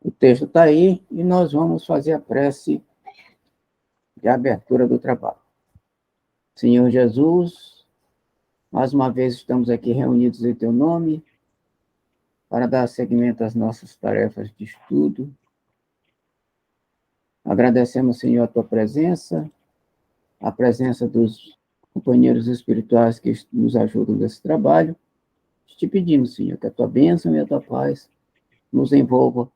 O texto está aí e nós vamos fazer a prece de abertura do trabalho. Senhor Jesus, mais uma vez estamos aqui reunidos em Teu nome para dar seguimento às nossas tarefas de estudo. Agradecemos, Senhor, a Tua presença, a presença dos companheiros espirituais que nos ajudam nesse trabalho. Te pedimos, Senhor, que a Tua bênção e a Tua paz nos envolva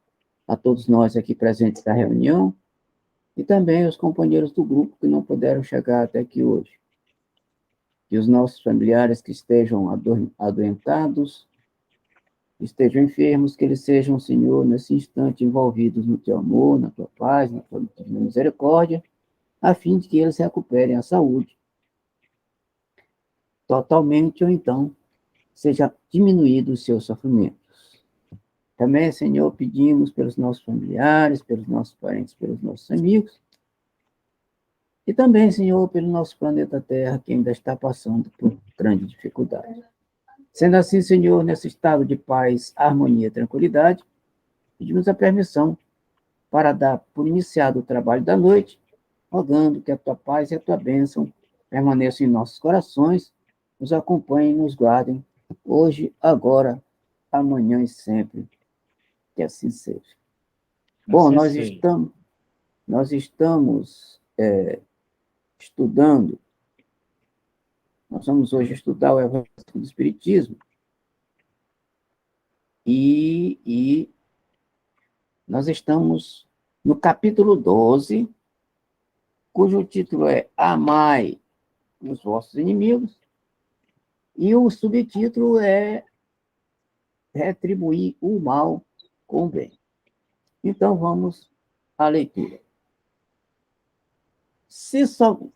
a todos nós aqui presentes na reunião e também os companheiros do grupo que não puderam chegar até aqui hoje. Que os nossos familiares que estejam adoentados, estejam enfermos, que eles sejam, Senhor, nesse instante envolvidos no Teu amor, na Tua paz, na Tua misericórdia, a fim de que eles recuperem a saúde totalmente ou então seja diminuído os seus sofrimentos. Também, Senhor, pedimos pelos nossos familiares, pelos nossos parentes, pelos nossos amigos, e também, Senhor, pelo nosso planeta Terra, que ainda está passando por grande dificuldade. Sendo assim, Senhor, nesse estado de paz, harmonia e tranquilidade, pedimos a permissão para dar por iniciado o trabalho da noite, rogando que a Tua paz e a Tua bênção permaneçam em nossos corações, nos acompanhem e nos guardem, hoje, agora, amanhã e sempre. Que assim seja. Bom, assim nós estamos estudando, nós vamos hoje estudar o Evangelho do Espiritismo, e nós estamos no capítulo 12, cujo título é Amai os vossos inimigos, e o subtítulo é Retribuir o mal com o bem. Então, vamos à leitura.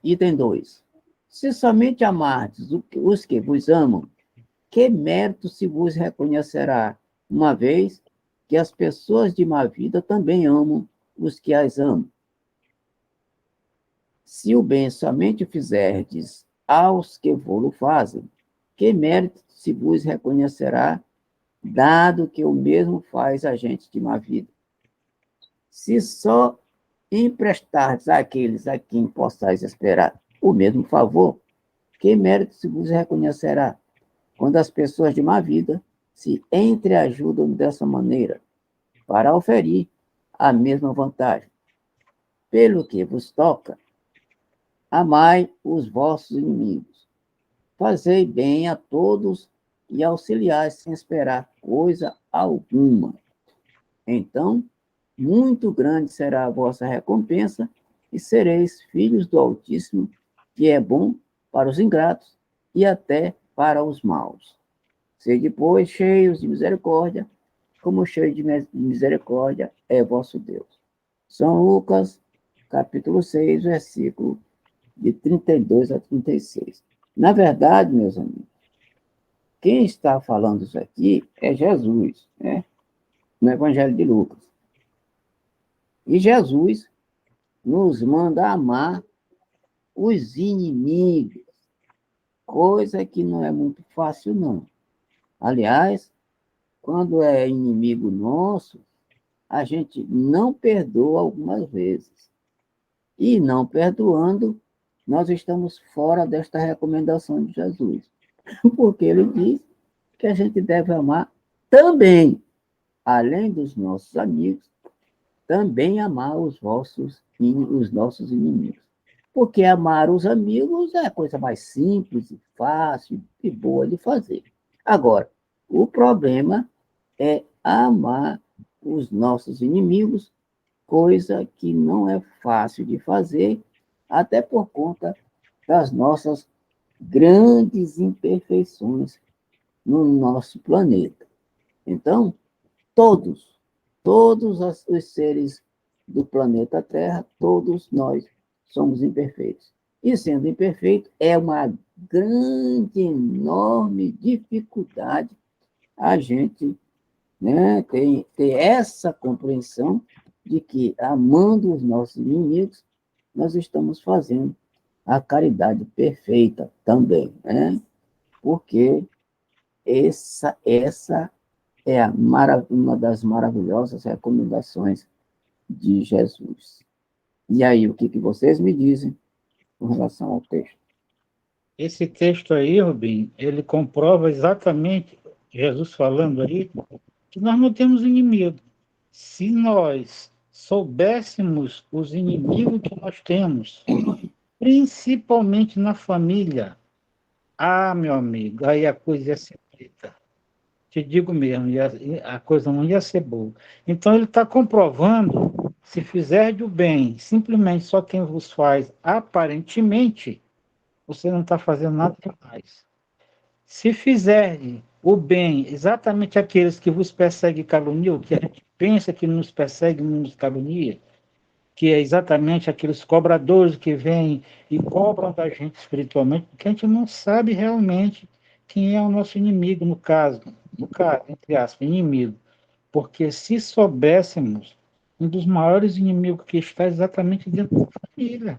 Item 2. Se somente amardes os que vos amam, que mérito se vos reconhecerá, uma vez que as pessoas de má vida também amam os que as amam? Se o bem somente fizerdes aos que vô-lo fazem, que mérito se vos reconhecerá, dado que o mesmo faz a gente de má vida? Se só emprestardes àqueles a quem possais esperar o mesmo favor, que mérito se vos reconhecerá, quando as pessoas de má vida se entreajudam dessa maneira, para oferir a mesma vantagem? Pelo que vos toca, amai os vossos inimigos, fazei bem a todos e auxiliai sem esperar coisa alguma. Então, muito grande será a vossa recompensa e sereis filhos do Altíssimo, que é bom para os ingratos e até para os maus. Sede, pois, cheios de misericórdia, como cheio de misericórdia é vosso Deus. São Lucas, capítulo 6, versículo de 32 a 36. Na verdade, meus amigos, quem está falando isso aqui é Jesus, né? No Evangelho de Lucas. E Jesus nos manda amar os inimigos, coisa que não é muito fácil, não. Aliás, quando é inimigo nosso, a gente não perdoa algumas vezes. E não perdoando, nós estamos fora desta recomendação de Jesus. Porque ele diz que a gente deve amar também, além dos nossos amigos, também amar os nossos inimigos. Porque amar os amigos é a coisa mais simples, fácil e boa de fazer. Agora, o problema é amar os nossos inimigos, coisa que não é fácil de fazer, até por conta das nossas grandes imperfeições no nosso planeta. Então, todos os seres do planeta Terra, todos nós somos imperfeitos. E sendo imperfeito, é uma grande, enorme dificuldade a gente, né, ter essa compreensão de que, amando os nossos inimigos, nós estamos fazendo a caridade perfeita também, né? Porque essa é uma das maravilhosas recomendações de Jesus. E aí, o que vocês me dizem com relação ao texto? Esse texto aí, Rubim, ele comprova exatamente, Jesus falando aí, que nós não temos inimigo. Se nós soubéssemos os inimigos que nós temos, principalmente na família, meu amigo, aí a coisa ia ser preta. Te digo mesmo, a coisa não ia ser boa. Então ele está comprovando, se fizer o bem, simplesmente só quem vos faz aparentemente, você não está fazendo nada demais. Se fizerem o bem, exatamente aqueles que vos perseguem e caluniam, que a gente pensa que nos persegue e nos calunia, que é exatamente aqueles cobradores que vêm e cobram da gente espiritualmente, porque a gente não sabe realmente quem é o nosso inimigo, no caso, entre aspas, inimigo. Porque se soubéssemos, um dos maiores inimigos que está exatamente dentro da família,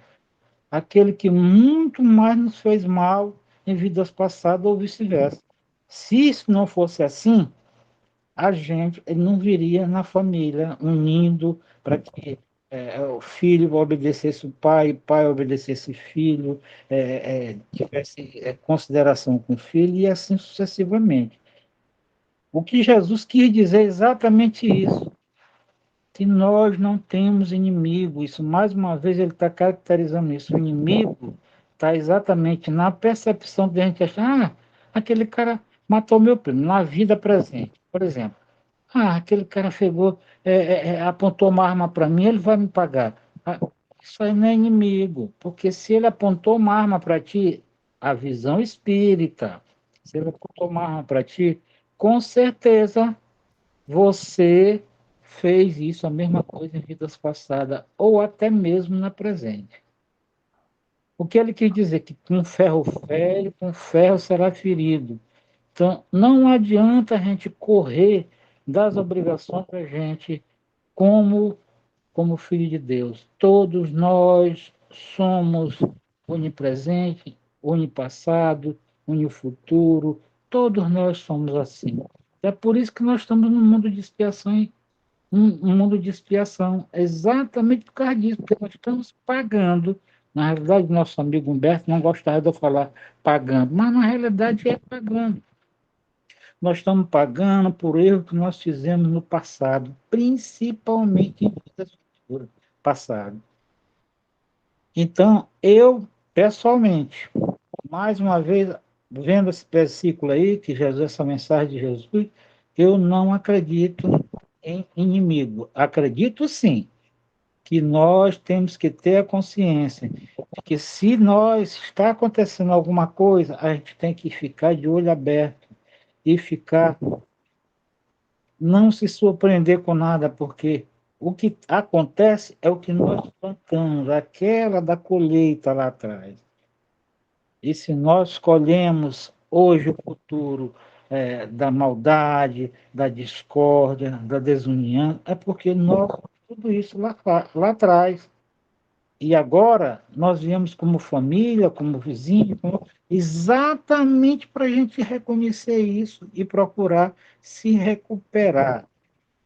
aquele que muito mais nos fez mal em vidas passadas ou vice-versa. Se isso não fosse assim, a gente não viria na família unindo para que o filho obedecesse o pai obedecesse o filho, tivesse consideração com o filho e assim sucessivamente. O que Jesus quis dizer é exatamente isso, que nós não temos inimigo. Isso, mais uma vez, ele está caracterizando isso. O inimigo está exatamente na percepção de a gente achar, aquele cara matou meu primo, na vida presente, por exemplo. Aquele cara chegou, apontou uma arma para mim, ele vai me pagar. Isso aí não é inimigo, porque se ele apontou uma arma para ti, a visão espírita, se ele apontou uma arma para ti, com certeza você fez isso, a mesma coisa em vidas passadas, ou até mesmo na presente. O que ele quis dizer? Que com ferro fere, com ferro será ferido. Então, não adianta a gente correr das obrigações da gente como filho de Deus. Todos nós somos onipresente, onipassado, onifuturo. Todos nós somos assim. É por isso que nós estamos num mundo de expiação, um mundo de expiação, exatamente por causa disso, porque nós estamos pagando. Na realidade, nosso amigo Humberto não gostava de eu falar pagando, mas na realidade é pagando. Nós estamos pagando por erros que nós fizemos no passado, principalmente em vidas futuras, passado. Então, eu, pessoalmente, mais uma vez, vendo esse versículo aí, que Jesus, essa mensagem de Jesus, eu não acredito em inimigo. Acredito sim que nós temos que ter a consciência de que se nós está acontecendo alguma coisa, a gente tem que ficar de olho aberto e ficar, não se surpreender com nada, porque o que acontece é o que nós plantamos, aquela da colheita lá atrás. E se nós escolhemos hoje o futuro da maldade, da discórdia, da desunião, é porque nós tudo isso lá atrás. E agora nós viemos como família, como vizinho, exatamente para a gente reconhecer isso e procurar se recuperar.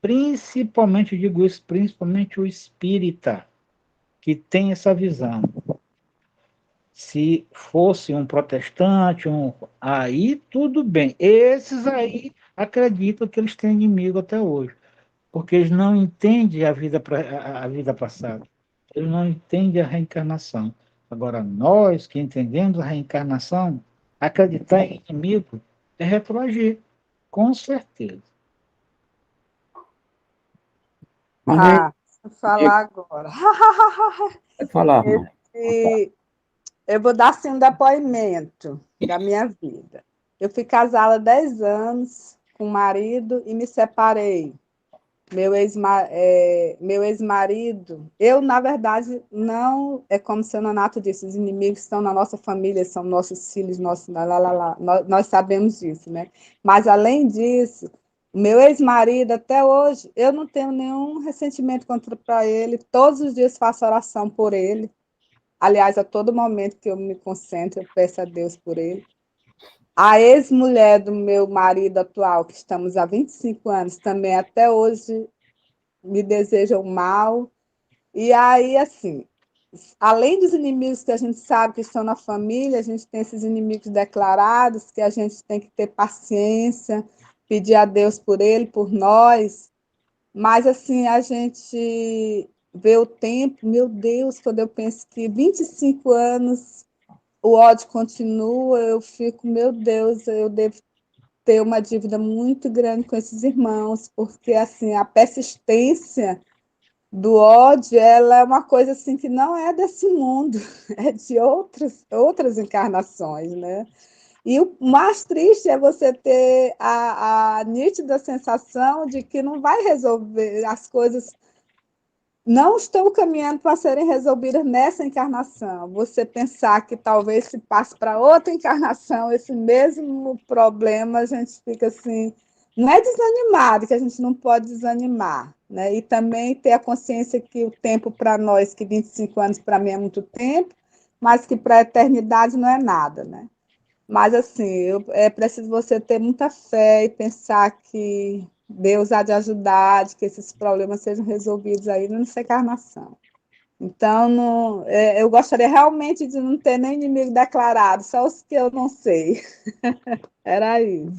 Principalmente, eu digo isso, principalmente o espírita, que tem essa visão. Se fosse um protestante, aí tudo bem. Esses aí acreditam que eles têm inimigo até hoje, porque eles não entendem a vida passada. Eles não entendem a reencarnação. Agora, nós que entendemos a reencarnação, acreditar em inimigo é retroagir, com certeza. Vou falar agora. Pode falar, irmão. Eu vou dar assim, um depoimento da minha vida. Eu fui casada há 10 anos com um marido e me separei. Meu ex-marido, eu, na verdade, não, é como se o Nonato disse, os inimigos estão na nossa família, são nossos filhos, nós sabemos disso, né? Mas, além disso, meu ex-marido, até hoje, eu não tenho nenhum ressentimento contra ele, todos os dias faço oração por ele, aliás, a todo momento que eu me concentro, eu peço a Deus por ele. A ex-mulher do meu marido atual, que estamos há 25 anos, também até hoje me deseja o mal. E aí, assim, além dos inimigos que a gente sabe que estão na família, a gente tem esses inimigos declarados, que a gente tem que ter paciência, pedir a Deus por ele, por nós. Mas, assim, a gente vê o tempo, meu Deus, quando eu penso que 25 anos o ódio continua, eu fico, meu Deus, eu devo ter uma dívida muito grande com esses irmãos, porque, assim, a persistência do ódio, ela é uma coisa assim que não é desse mundo, é de outras encarnações, né? E o mais triste é você ter a nítida sensação de que não vai resolver, as coisas não estão caminhando para serem resolvidas nessa encarnação. Você pensar que talvez se passe para outra encarnação esse mesmo problema, a gente fica assim, não é desanimado, que a gente não pode desanimar, né? E também ter a consciência que o tempo para nós, que 25 anos para mim é muito tempo, mas que para a eternidade não é nada, né? Mas, assim, é preciso você ter muita fé e pensar que Deus há de ajudar, de que esses problemas sejam resolvidos aí nessa encarnação. Então, não, eu gostaria realmente de não ter nem inimigo declarado, só os que eu não sei. Era isso.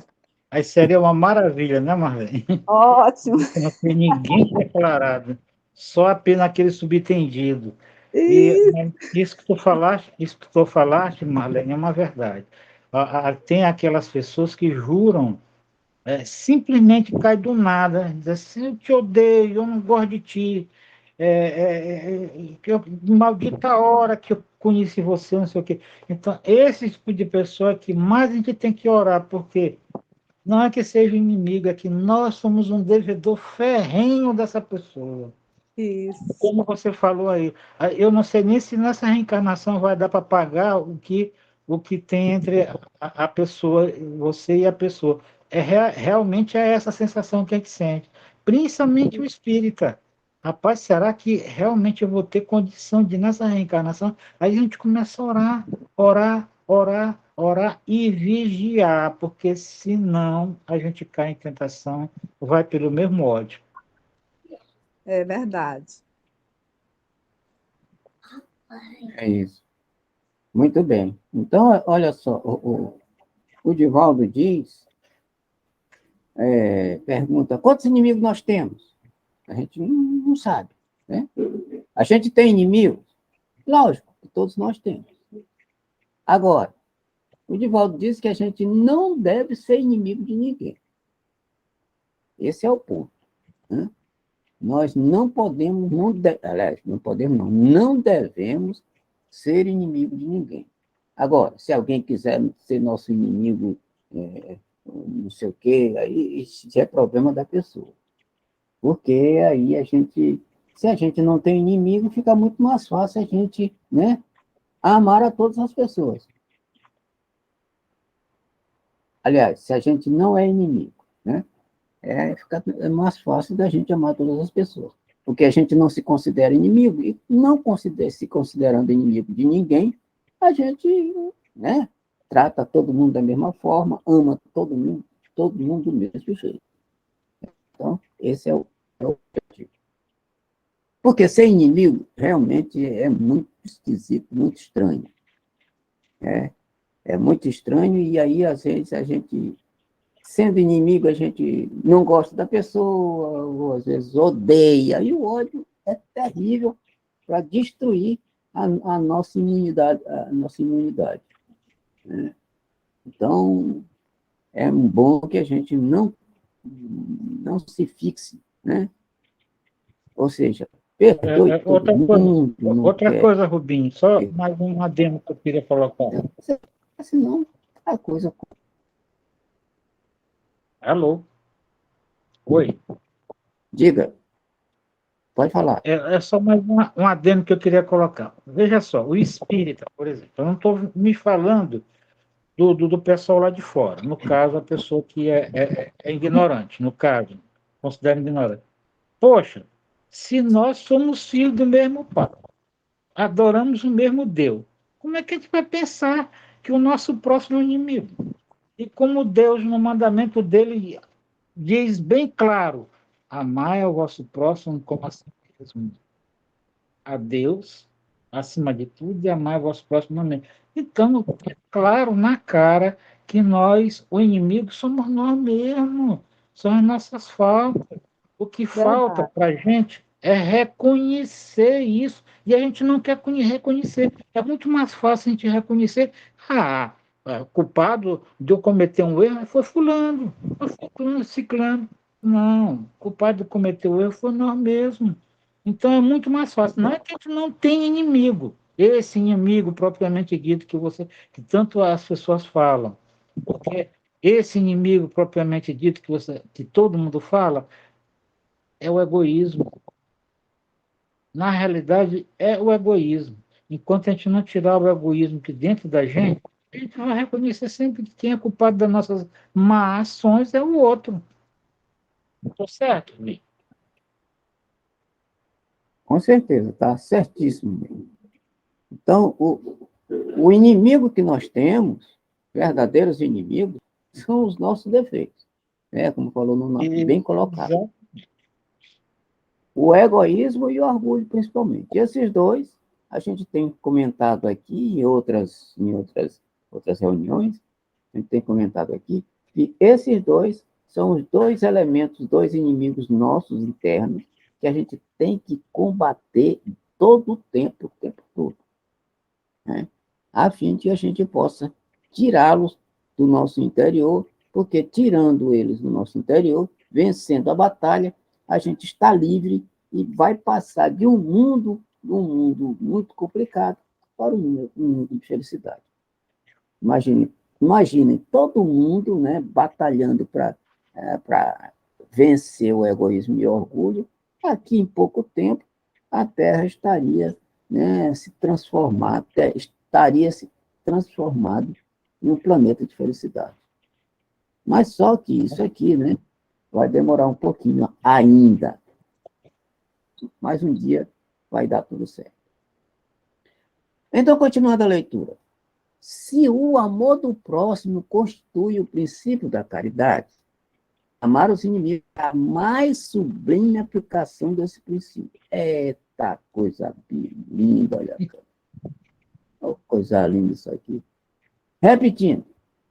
Aí seria uma maravilha, né, Marlene? Ótimo. Não tem ninguém declarado, só apenas aquele subentendido. E E, isso que tu falaste, Marlene, é uma verdade. Tem aquelas pessoas que juram, simplesmente cai do nada, diz assim, eu te odeio, eu não gosto de ti, maldita hora que eu conheci você, não sei o quê. Então, esse tipo de pessoa que mais a gente tem que orar, porque não é que seja inimigo, é que nós somos um devedor ferrenho dessa pessoa. isso. Como você falou aí, eu não sei nem se nessa reencarnação vai dar para pagar o que tem entre a pessoa, você e a pessoa. Realmente é essa sensação que a gente sente, principalmente o espírita. Rapaz, será que realmente eu vou ter condição de, nessa reencarnação, aí a gente começa a orar, orar, orar, orar e vigiar, porque senão a gente cai em tentação, vai pelo mesmo ódio. É verdade. É isso. Muito bem. Então, olha só, o Divaldo diz, pergunta, quantos inimigos nós temos? A gente não sabe, né? A gente tem inimigos? Lógico, que todos nós temos. Agora, o Divaldo diz que a gente não deve ser inimigo de ninguém. Esse é o ponto, né? Nós não podemos, aliás, não podemos, não devemos ser inimigo de ninguém. Agora, se alguém quiser ser nosso inimigo, não sei o quê, aí isso é problema da pessoa. Porque aí se a gente não tem inimigo, fica muito mais fácil a gente, né, amar a todas as pessoas. Aliás, se a gente não é inimigo, né, fica mais fácil da gente amar todas as pessoas. Porque a gente não se considera inimigo, e não se considerando inimigo de ninguém, a gente, né, trata todo mundo da mesma forma, ama todo mundo do mesmo jeito. Então, esse é o objetivo. Porque ser inimigo realmente é muito esquisito, muito estranho. É muito estranho, e aí, às vezes, a gente, sendo inimigo, a gente não gosta da pessoa, ou às vezes odeia, e o ódio é terrível para destruir a nossa imunidade, né? Então, é bom que a gente não se fixe, né? Ou seja, perdoe todo mundo, não Outra quer. coisa, Rubinho, só mais um adendo que eu queria colocar. Senão, a coisa. Alô? Oi. Diga, pode falar. É só mais um adendo que eu queria colocar. Veja só, o espírita, por exemplo, eu não estou me falando do pessoal lá de fora. No caso, a pessoa que é ignorante, no caso, considera ignorante. Poxa, se nós somos filhos do mesmo pai, adoramos o mesmo Deus, como é que a gente vai pensar que o nosso próximo é inimigo? E como Deus, no mandamento dele, diz bem claro: amai ao vosso próximo como a si mesmo. A Deus, acima de tudo, e amai ao vosso próximo também. Então, é claro na cara que nós, o inimigo, somos nós mesmos, são as nossas faltas. O que falta Verdade. para a gente é reconhecer isso, e a gente não quer reconhecer. É muito mais fácil a gente reconhecer. O culpado de eu cometer um erro foi fulano, foi ciclano. Não, o culpado de cometer o erro foi nós mesmos. Então é muito mais fácil. Não é que a gente não tem inimigo. Esse inimigo propriamente dito que tanto as pessoas falam. Porque esse inimigo propriamente dito que todo mundo fala é o egoísmo. Na realidade, é o egoísmo. Enquanto a gente não tirar o egoísmo que dentro da gente, a gente vai reconhecer sempre que quem é culpado das nossas más ações é o outro. Estou certo, Vi? Com certeza, tá certíssimo. Então, o inimigo que nós temos, verdadeiros inimigos, são os nossos defeitos, né? Como falou no nome, bem colocado. O egoísmo e o orgulho, principalmente. E esses dois, a gente tem comentado aqui outras reuniões, a gente tem comentado aqui, que esses dois são os dois elementos, dois inimigos nossos internos, que a gente tem que combater todo o tempo todo, né? A fim de que a gente possa tirá-los do nosso interior, porque tirando eles do nosso interior, vencendo a batalha, a gente está livre e vai passar de um mundo muito complicado para um mundo de felicidade. Imaginem todo mundo, né, batalhando para vencer o egoísmo e o orgulho. Aqui em pouco tempo, a Terra estaria, né, estaria se transformado em um planeta de felicidade. Mas só que isso aqui, né, vai demorar um pouquinho ainda. Mas um dia vai dar tudo certo. Então, continuando a leitura. Se o amor do próximo constitui o princípio da caridade, amar os inimigos é a mais sublime aplicação desse princípio. Eita, coisa linda, olha. Oh, coisa linda isso aqui. Repetindo.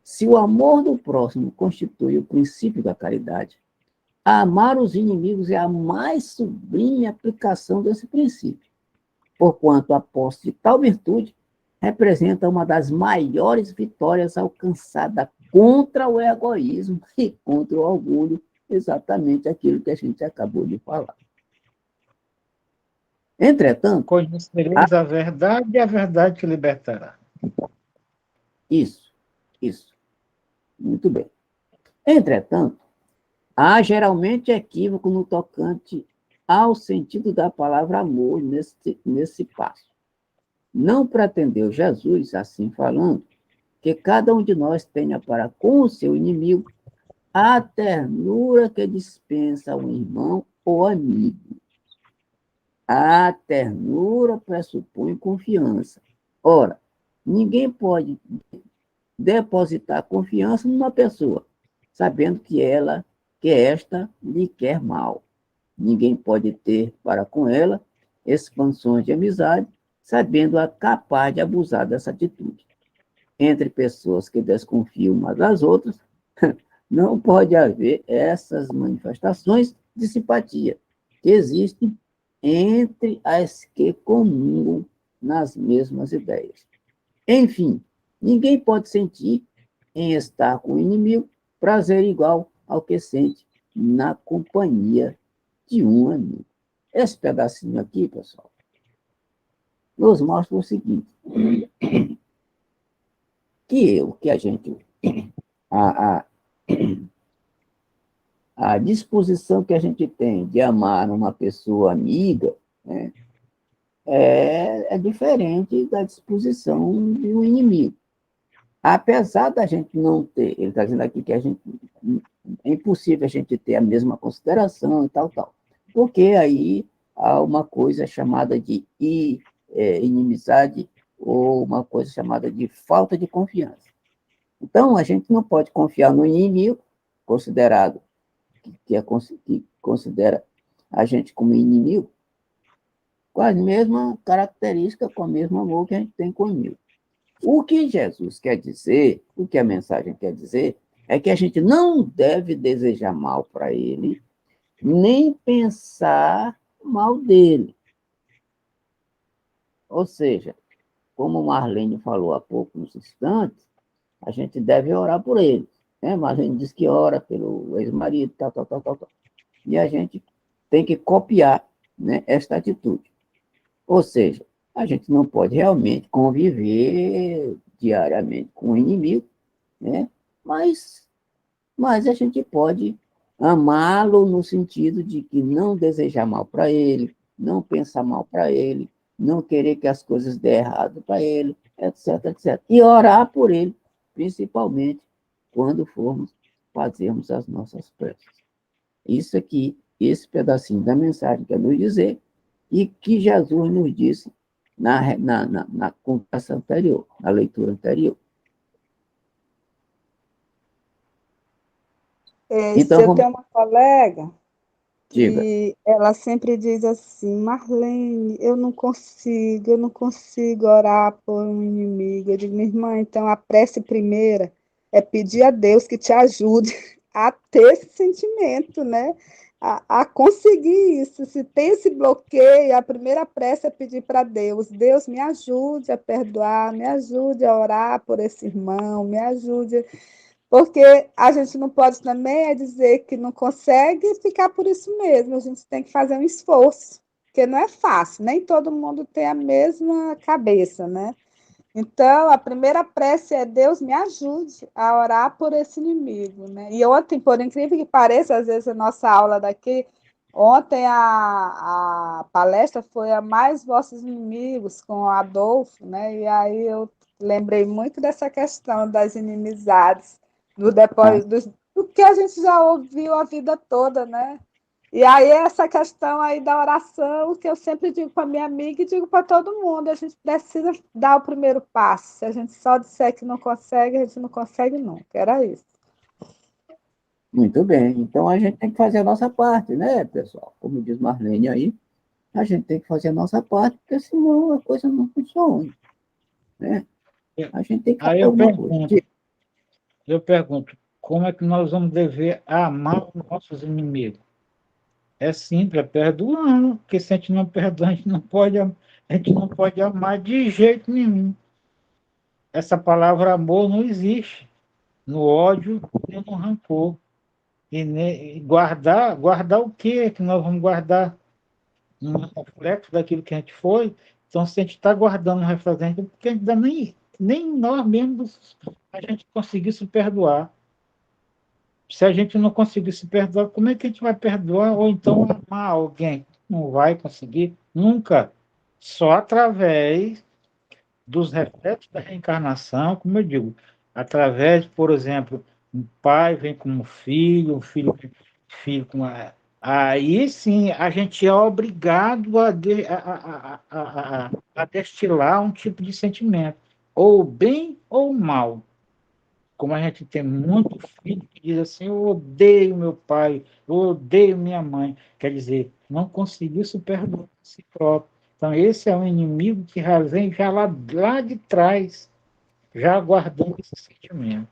Se o amor do próximo constitui o princípio da caridade, amar os inimigos é a mais sublime aplicação desse princípio, porquanto a posse de tal virtude representa uma das maiores vitórias alcançadas contra o egoísmo e contra o orgulho, exatamente aquilo que a gente acabou de falar. Entretanto, Conhecereis a verdade e a verdade te libertará. Isso. Muito bem. Entretanto, há geralmente equívoco no tocante ao sentido da palavra amor nesse passo. Não pretendeu Jesus, assim falando, que cada um de nós tenha para com o seu inimigo a ternura que dispensa ao irmão ou amigo. A ternura pressupõe confiança. Ora, ninguém pode depositar confiança numa pessoa, sabendo que esta lhe quer mal. Ninguém pode ter para com ela expansões de amizade, sabendo-a capaz de abusar dessa atitude. Entre pessoas que desconfiam umas das outras, não pode haver essas manifestações de simpatia que existem entre as que comungam nas mesmas ideias. Enfim, ninguém pode sentir em estar com o inimigo prazer igual ao que sente na companhia de um amigo. Esse pedacinho aqui, pessoal, nos mostra o seguinte, que a gente, a, a disposição que a gente tem de amar uma pessoa amiga, né, é diferente da disposição de um inimigo. Apesar da gente não ter, ele está dizendo aqui que é impossível a gente ter a mesma consideração e tal. Porque aí há uma coisa chamada de inimizade ou uma coisa chamada de falta de confiança. Então, a gente não pode confiar no inimigo, considerado, que considera a gente como inimigo, com a mesma característica, com o mesmo amor que a gente tem com o inimigo. O que Jesus quer dizer, o que a mensagem quer dizer, é que a gente não deve desejar mal para ele, nem pensar mal dele. Ou seja, como Marlene falou há poucos instantes, a gente deve orar por ele. Né? Marlene diz que ora pelo ex-marido, tal, tal, tal, tal, tal. E a gente tem que copiar, né, esta atitude. Ou seja, a gente não pode realmente conviver diariamente com o inimigo, né? mas a gente pode amá-lo no sentido de que não desejar mal para ele, não pensar mal para ele, não querer que as coisas dê errado para ele, etc, etc. E orar por ele, principalmente quando formos fazermos as nossas preces. Isso aqui, esse pedacinho da mensagem quer nos dizer, e que Jesus nos disse na conversa anterior, na leitura anterior. Se Então, eu vamos... tenho uma colega Diga. que ela sempre diz assim, Marlene, eu não consigo orar por um inimigo. Eu digo, minha irmã, então a prece primeira é pedir a Deus que te ajude a ter esse sentimento, né? A conseguir isso. Se tem esse bloqueio, a primeira prece é pedir para Deus, Deus me ajude a perdoar, me ajude a orar por esse irmão, me ajude porque a gente não pode também dizer que não consegue e ficar por isso mesmo. A gente tem que fazer um esforço, porque não é fácil, nem todo mundo tem a mesma cabeça, né? Então, a primeira prece é Deus me ajude a orar por esse inimigo, né? E ontem, por incrível que pareça, às vezes a nossa aula daqui, ontem a palestra foi a Mais Vossos Inimigos, com o Adolfo, né? E aí eu lembrei muito dessa questão das inimizades, Ah, do que a gente já ouviu a vida toda, né? E aí, essa questão aí da oração, que eu sempre digo para minha amiga e digo para todo mundo, a gente precisa dar o primeiro passo. Se a gente só disser que não consegue, a gente não consegue nunca. Era isso. muito bem. Então, a gente tem que fazer a nossa parte, né, pessoal? Como diz Marlene aí, a gente tem que fazer a nossa parte, porque senão a coisa não funciona, né? A gente tem que Aí fazer alguma coisa. eu pergunto, como é que nós vamos dever amar os nossos inimigos? É simples, é perdoando, porque se a gente não perdoa, a gente não pode amar de jeito nenhum. Essa palavra amor não existe no ódio e no rancor. E guardar o quê que nós vamos guardar? Um reflexo daquilo que a gente foi. Então, se a gente está guardando um reflexo, porque ainda nem nós mesmos a gente conseguisse perdoar. Se a gente não conseguisse perdoar, como é que a gente vai perdoar? Ou então amar alguém? Não vai conseguir nunca. Só através dos reflexos da reencarnação, como eu digo, através, por exemplo, um pai vem como filho, um filho vem filho com a... Aí sim a gente é obrigado a destilar um tipo de sentimento, ou bem ou mal. Como a gente tem muito filho que diz assim, eu odeio meu pai, eu odeio minha mãe. Quer dizer, não conseguiu se perdoar a si próprio. Então, esse é um inimigo que já vem já lá de trás, já guardando esse sentimento.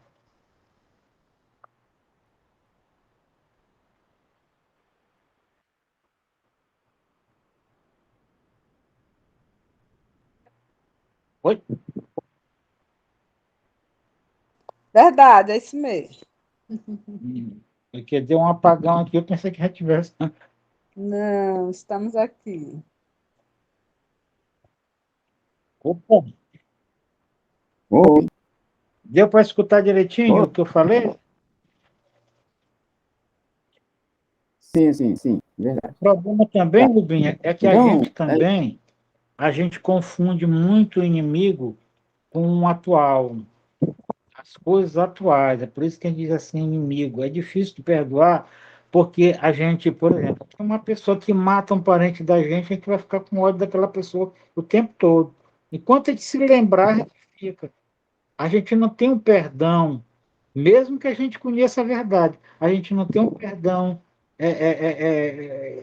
Oi? Verdade, é isso mesmo. Porque deu um apagão aqui, eu pensei que já tivesse. Não, estamos aqui. Opa, Oi, deu para escutar direitinho oi. o que eu falei? Sim, sim, sim, O verdade. problema também, Tá. Rubinha, é que a Então, gente também, a gente confunde muito o inimigo com o atual. As coisas atuais. É por isso que a gente diz assim, inimigo. É difícil de perdoar, porque a gente, por exemplo, tem uma pessoa que mata um parente da gente, a gente vai ficar com ódio daquela pessoa o tempo todo. Enquanto a gente se lembrar, a gente fica. a gente não tem um perdão, mesmo que a gente conheça a verdade, a gente não tem um perdão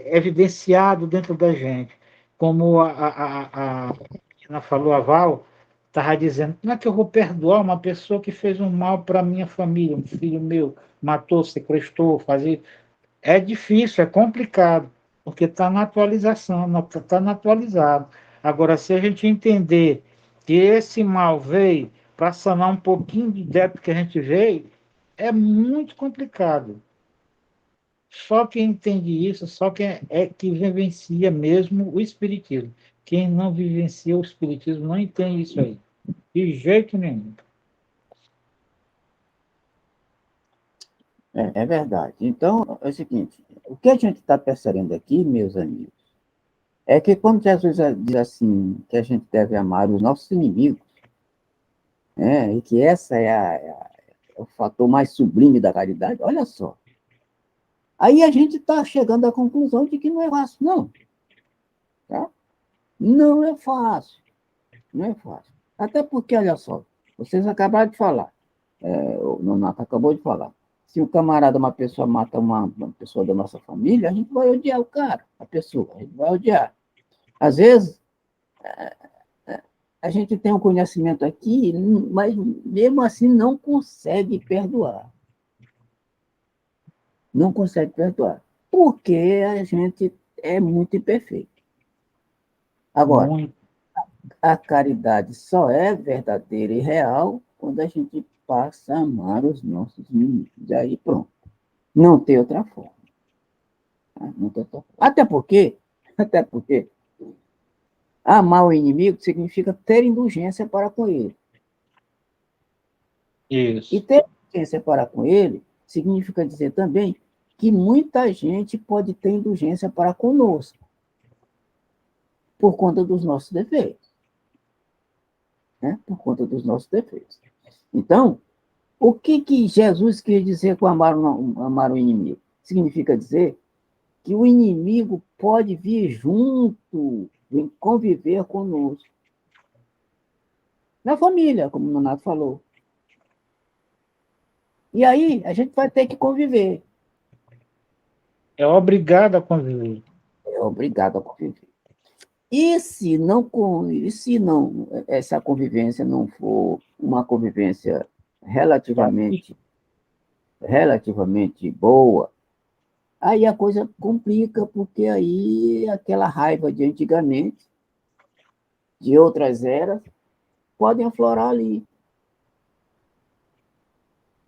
evidenciado dentro da gente. Como a menina falou, a Val, estava dizendo, como é que eu vou perdoar uma pessoa que fez um mal para a minha família, um filho meu, matou, sequestrou, fazia... É difícil, é complicado, porque está na atualização, está na atualizado. Agora, se a gente entender que esse mal veio para sanar um pouquinho de débito que a gente veio, é muito complicado. Só quem entende isso, só quem é que vivencia mesmo o Espiritismo. Quem não vivencia o Espiritismo não entende isso aí, de jeito nenhum. É verdade. Então, é o seguinte, o que a gente está percebendo aqui, meus amigos, é que quando Jesus diz assim, que a gente deve amar os nossos inimigos, né, e que essa é o fator mais sublime da caridade, olha só. Aí a gente está chegando à conclusão de que não é fácil, não. Tá? Não é fácil. Não é fácil. Até porque, olha só, vocês acabaram de falar, o Nonato acabou de falar. Se o camarada, uma pessoa, mata uma pessoa da nossa família, a gente vai odiar o cara, a pessoa, a gente vai odiar. Às vezes, a gente tem um conhecimento aqui, mas mesmo assim não consegue perdoar. Não consegue perdoar. Porque a gente é muito imperfeito. Agora, Muito. a caridade só é verdadeira e real quando a gente passa a amar os nossos inimigos. E aí pronto. Não tem outra forma. Não tem outra forma. Até porque amar o inimigo significa ter indulgência para com ele. Isso. E ter indulgência para com ele significa dizer também que muita gente pode ter indulgência para conosco por conta dos nossos defeitos. Né? Por conta dos nossos defeitos. Então, o que Jesus quis dizer com amar o inimigo? Significa dizer que o inimigo pode vir junto, conviver conosco. Na família, como o Nonato falou. E aí, a gente vai ter que conviver. É obrigado a conviver. É obrigado a conviver. E se não essa convivência não for uma convivência relativamente boa, aí a coisa complica, porque aí aquela raiva de antigamente, de outras eras, podem aflorar ali.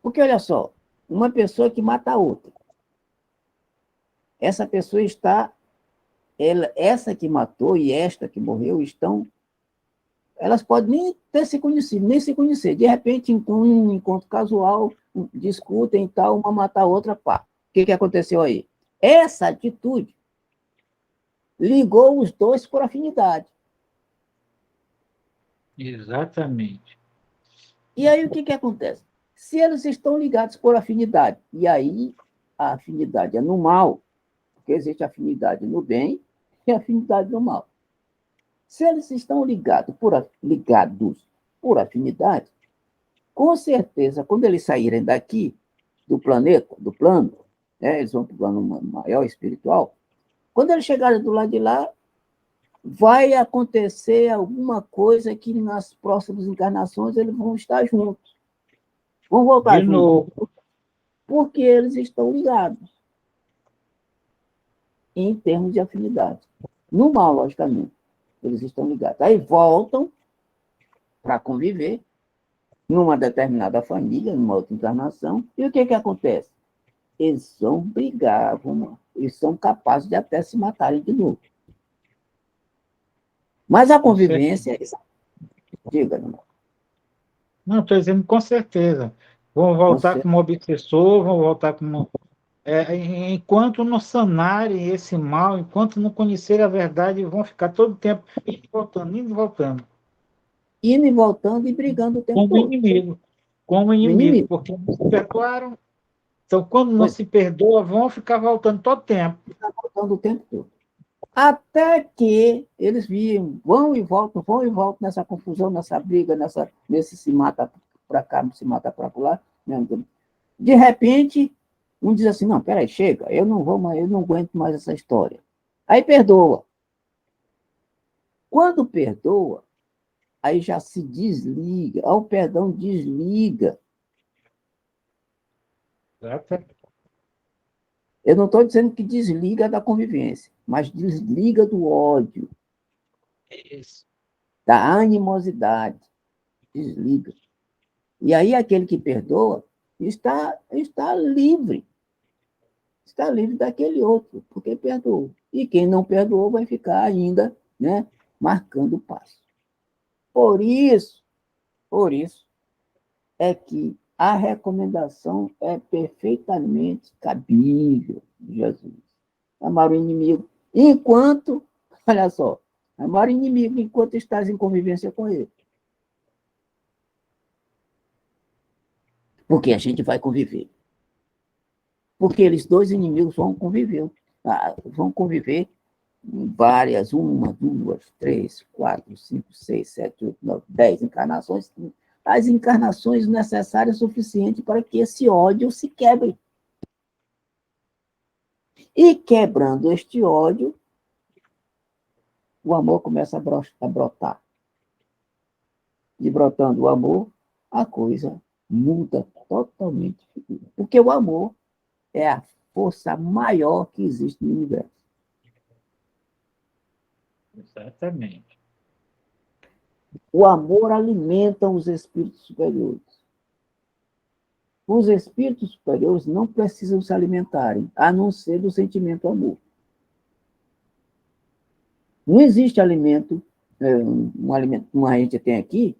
Porque, olha só, uma pessoa que mata a outra, essa pessoa essa que matou e esta que morreu elas podem nem ter se conhecido, nem se conhecer. De repente, em um encontro casual, discutem e tal, uma mata a outra, pá. O que aconteceu aí? Essa atitude ligou os dois por afinidade. Exatamente. E aí o que acontece? Se eles estão ligados por afinidade, e aí a afinidade é no mal, porque existe afinidade no bem e afinidade no mal. Se eles estão ligados por afinidade, com certeza, quando eles saírem daqui, do planeta, do plano, né, eles vão para o plano maior espiritual, quando eles chegarem do lado de lá, vai acontecer alguma coisa que nas próximas encarnações eles vão estar juntos. Vão voltar De novo. juntos. Porque eles estão ligados em termos de afinidade. No mal, logicamente, eles estão ligados. Aí voltam para conviver numa determinada família, numa outra encarnação, e o que acontece? Eles vão brigar, eles são capazes de até se matarem de novo. Mas a convivência... Diga, não. Não, estou dizendo com certeza. Vão voltar como obsessor, vão voltar como... enquanto não sanarem esse mal, enquanto não conhecerem a verdade, vão ficar todo o tempo indo e voltando, indo e voltando. Indo e voltando e brigando o tempo como todo. Inimigo. Como inimigo, porque não se perdoaram. Então, quando não se perdoa, vão ficar voltando todo o tempo. Ficar voltando o tempo todo. Até que eles vão e voltam nessa confusão, nessa briga, nesse se mata para cá, se mata para lá. De repente, um diz assim, não, peraí, chega, eu não vou mais, eu não aguento mais essa história. Aí perdoa. Quando perdoa, aí já se desliga. O perdão desliga. Exatamente. Eu não estou dizendo que desliga da convivência, mas desliga do ódio, Isso. da animosidade. Desliga. E aí aquele que perdoa está livre. Está livre daquele outro, porque perdoou. E quem não perdoou vai ficar ainda, né, marcando o passo. Por isso é que a recomendação é perfeitamente cabível de Jesus. Amar o inimigo enquanto, olha só, amar o inimigo enquanto estás em convivência com ele. Porque a gente vai conviver. Porque eles dois inimigos vão conviver em várias, 1, 2, 3, 4, 5, 6, 7, 8, 9, 10 encarnações, as encarnações necessárias o suficiente para que esse ódio se quebre. E quebrando este ódio, o amor começa a brotar. E brotando o amor, a coisa muda totalmente. Porque o amor é a força maior que existe no universo. Exatamente. O amor alimenta os espíritos superiores. Os espíritos superiores não precisam se alimentarem, a não ser do sentimento amor. Não existe alimento, um alimento como a gente tem aqui,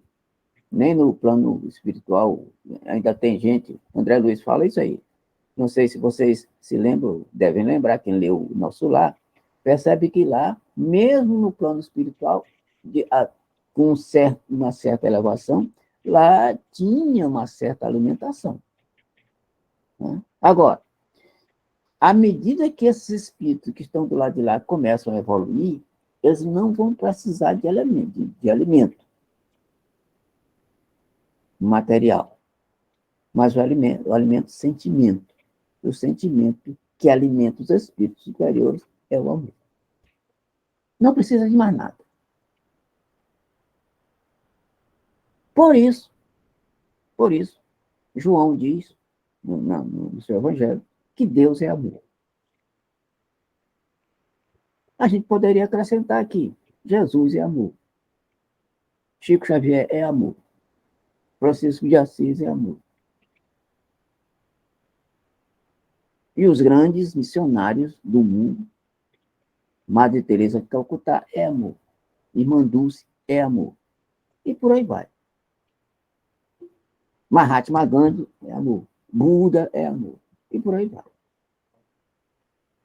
nem no plano espiritual, ainda tem gente, André Luiz fala isso aí. Não sei se vocês se lembram, devem lembrar, quem leu o Nosso Lar, percebe que lá, mesmo no plano espiritual, com uma certa elevação, lá tinha uma certa alimentação. Né? Agora, à medida que esses espíritos que estão do lado de lá começam a evoluir, eles não vão precisar de alimento material, mas o alimento sentimento. O sentimento que alimenta os espíritos superiores é o amor. Não precisa de mais nada. Por isso, João diz, no seu evangelho, que Deus é amor. A gente poderia acrescentar aqui, Jesus é amor. Chico Xavier é amor. Francisco de Assis é amor. E os grandes missionários do mundo, Madre Teresa de Calcutá é amor. Irmã Dulce é amor. E por aí vai. Mahatma Gandhi é amor. Buda é amor. E por aí vai.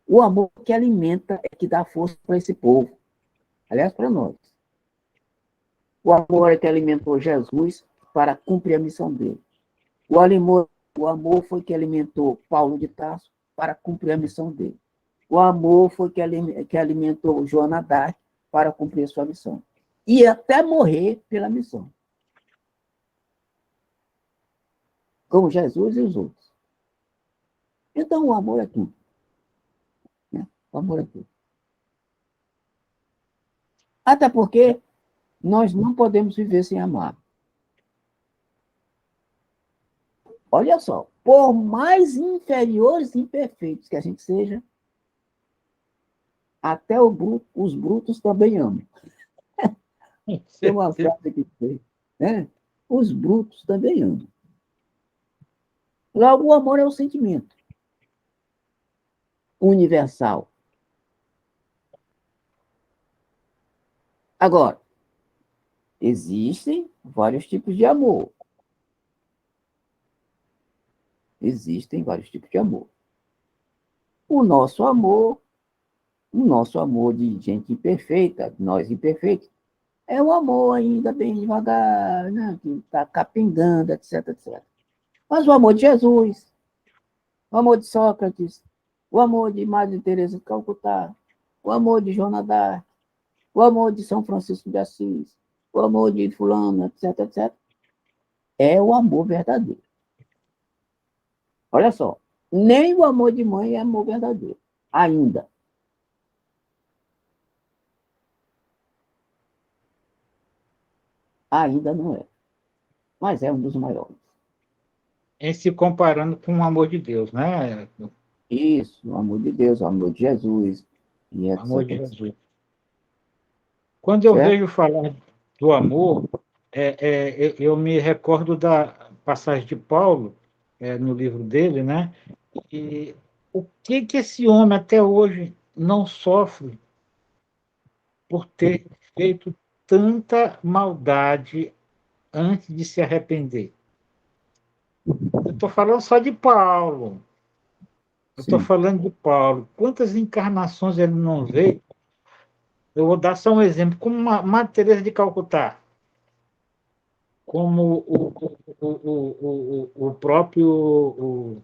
O amor que alimenta é que dá força para esse povo. Aliás, para nós. O amor é que alimentou Jesus para cumprir a missão dele. O amor foi que alimentou Paulo de Tarso para cumprir a missão dele. O amor foi que alimentou Joana d'Arc para cumprir a sua missão. E até morrer pela missão. Como Jesus e os outros. Então, o amor é tudo. Né? O amor é tudo. Até porque nós não podemos viver sem amar. Olha só, por mais inferiores e imperfeitos que a gente seja, até os brutos também amam. Tem uma frase que diz, né? Os brutos também amam. Logo, o amor é o sentimento universal. Agora, existem vários tipos de amor. Existem vários tipos de amor. O nosso amor de gente imperfeita, nós imperfeitos, é o amor ainda bem devagar, né? Que está capengando, etc, etc. Mas o amor de Jesus, o amor de Sócrates, o amor de Madre Teresa de Calcutá, o amor de Joana d'Arc, o amor de São Francisco de Assis, o amor de fulano, etc, etc, é o amor verdadeiro. Olha só, nem o amor de mãe é amor verdadeiro, ainda. Ainda não é, mas é um dos maiores. Em se comparando com o amor de Deus, né? Isso, o amor de Deus, o amor de Jesus, e O amor de etc. Jesus. Quando eu Certo? vejo falar do amor, eu me recordo da passagem de Paulo, no livro dele, né? E o que que esse homem até hoje não sofre por ter feito tanta maldade antes de se arrepender? Eu estou falando só de Paulo. Eu estou Sim. falando de Paulo. Quantas encarnações ele não veio? Eu vou dar só um exemplo, como Madre Teresa de Calcutá, como o próprio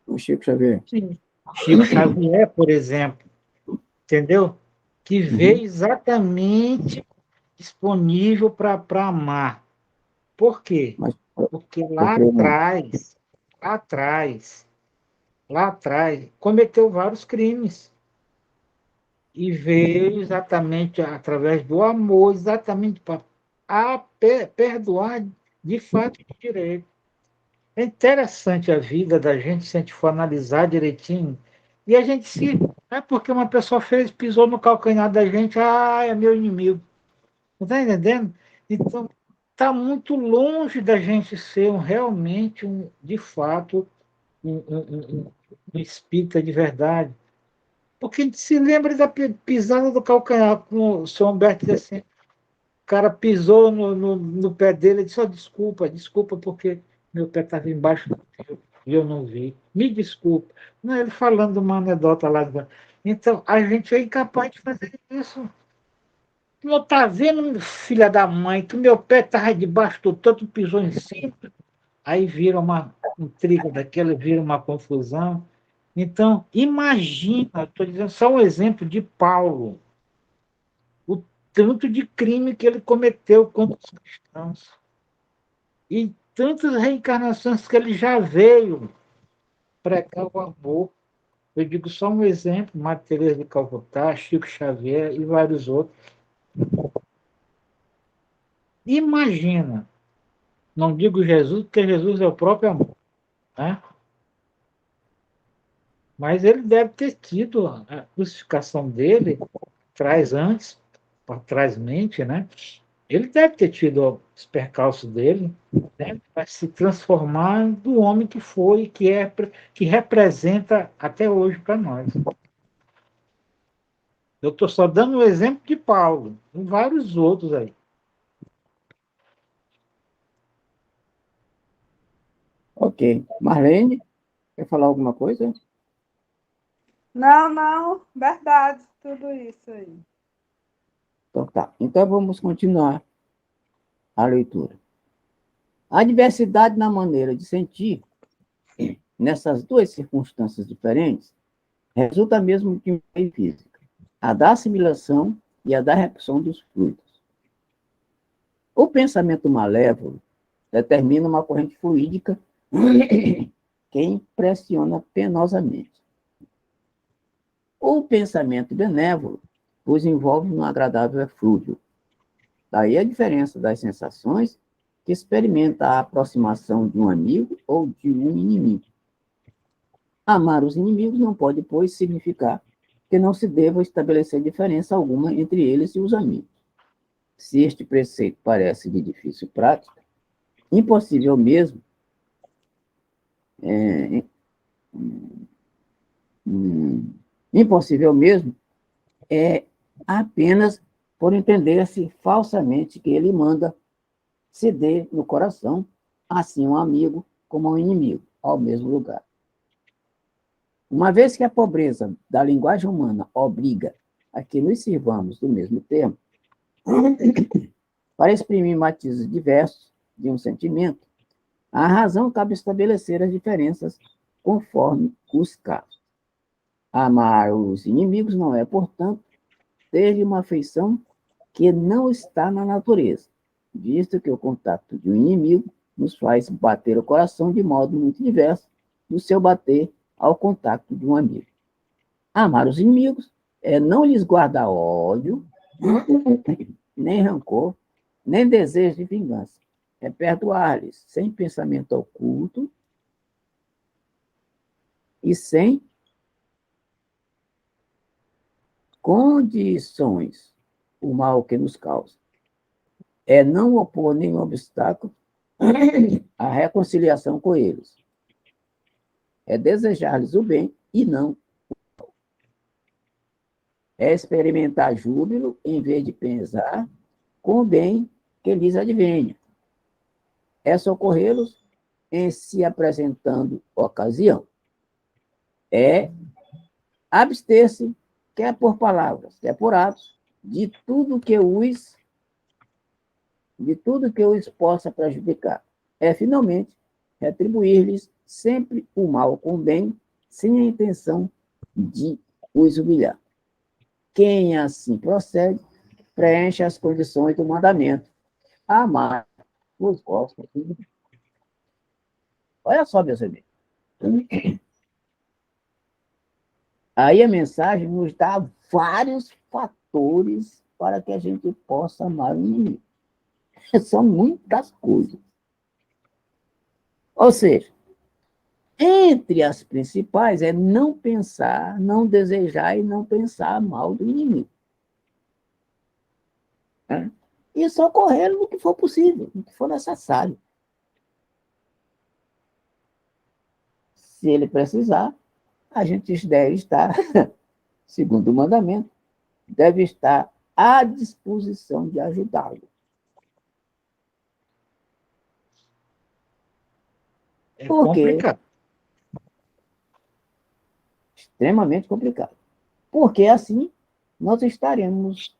O Chico Xavier. sim, Chico Xavier, por exemplo, entendeu? Que Uhum. veio exatamente disponível para amar. Por quê? Mas, Porque porque, lá atrás, lá atrás, cometeu vários crimes. E veio exatamente através do amor, exatamente para perdoar de fato de direito. É interessante a vida da gente, se a gente for analisar direitinho, e a gente se. É porque uma pessoa fez, pisou no calcanhar da gente, é meu inimigo. Não está entendendo? Então, está muito longe da gente ser realmente, de fato, um espírita de verdade. Porque a gente se lembra da pisada do calcanhar, com o seu Humberto diz assim, o cara pisou no pé dele e disse, oh, desculpa, porque meu pé estava embaixo do teu e eu não vi. Me desculpa. Não, ele falando uma anedota lá. Então, a gente é incapaz de fazer isso. Tu não está vendo, filha da mãe, que o meu pé estava debaixo do tanto, pisou em cima. Aí vira uma intriga daquela, vira uma confusão. Então, imagina, estou dizendo só um exemplo de Paulo, o tanto de crime que ele cometeu contra os cristãos. E tantas reencarnações que ele já veio pregar o amor. Eu digo só um exemplo, Madre Teresa de Calcutá, Chico Xavier e vários outros. Imagina, não digo Jesus, porque Jesus é o próprio amor, né? Mas ele deve ter tido a crucificação dele, traz antes, para trás mente, né? Ele deve ter tido os percalços dele, né? Para se transformar do homem que foi, que representa até hoje para nós. Eu estou só dando um exemplo de Paulo, tem vários outros aí. ok. Marlene, quer falar alguma coisa? Não, não, verdade, tudo isso aí. Então tá. Então vamos continuar a leitura. A diversidade na maneira de sentir, nessas duas circunstâncias diferentes, resulta mesmo de uma lei física, a da assimilação e a da repulsão dos fluidos. O pensamento malévolo determina uma corrente fluídica que impressiona penosamente. O pensamento benévolo os envolve num agradável eflúvio. Daí a diferença das sensações que experimenta a aproximação de um amigo ou de um inimigo. Amar os inimigos não pode, pois, significar que não se deva estabelecer diferença alguma entre eles e os amigos. Se este preceito parece de difícil prática, impossível mesmo, é, impossível mesmo é apenas por entender-se falsamente que ele manda se dê no coração, assim um amigo como um inimigo, ao mesmo lugar. Uma vez que a pobreza da linguagem humana obriga a que nos sirvamos do mesmo termo, para exprimir matizes diversos de um sentimento, a razão cabe estabelecer as diferenças conforme os casos. Amar os inimigos não é, portanto, ter uma afeição que não está na natureza, visto que o contato de um inimigo nos faz bater o coração de modo muito diverso do seu bater ao contato de um amigo. Amar os inimigos é não lhes guardar ódio, nem rancor, nem desejo de vingança. É perdoar-lhes sem pensamento oculto e sem condições o mal que nos causa. É não opor nenhum obstáculo à reconciliação com eles. É desejar-lhes o bem e não. É experimentar júbilo em vez de pensar com o bem que lhes advenha. É socorrê-los em se apresentando ocasião. É abster-se, quer por palavras, quer por atos, de tudo que os possa prejudicar. É, finalmente, retribuir-lhes sempre o mal com o bem, sem a intenção de os humilhar. Quem assim procede, preenche as condições do mandamento. Amar os vossos. Olha só, meus amigos. Aí a mensagem nos dá vários fatores para que a gente possa amar o inimigo. São muitas coisas. Ou seja, entre as principais é não pensar, não desejar e não pensar mal do inimigo. E socorrer no que for possível, no que for necessário. Se ele precisar, a gente deve estar, segundo o mandamento, deve estar à disposição de ajudá-lo. É Por quê? complicado. Extremamente complicado. Porque assim nós estaremos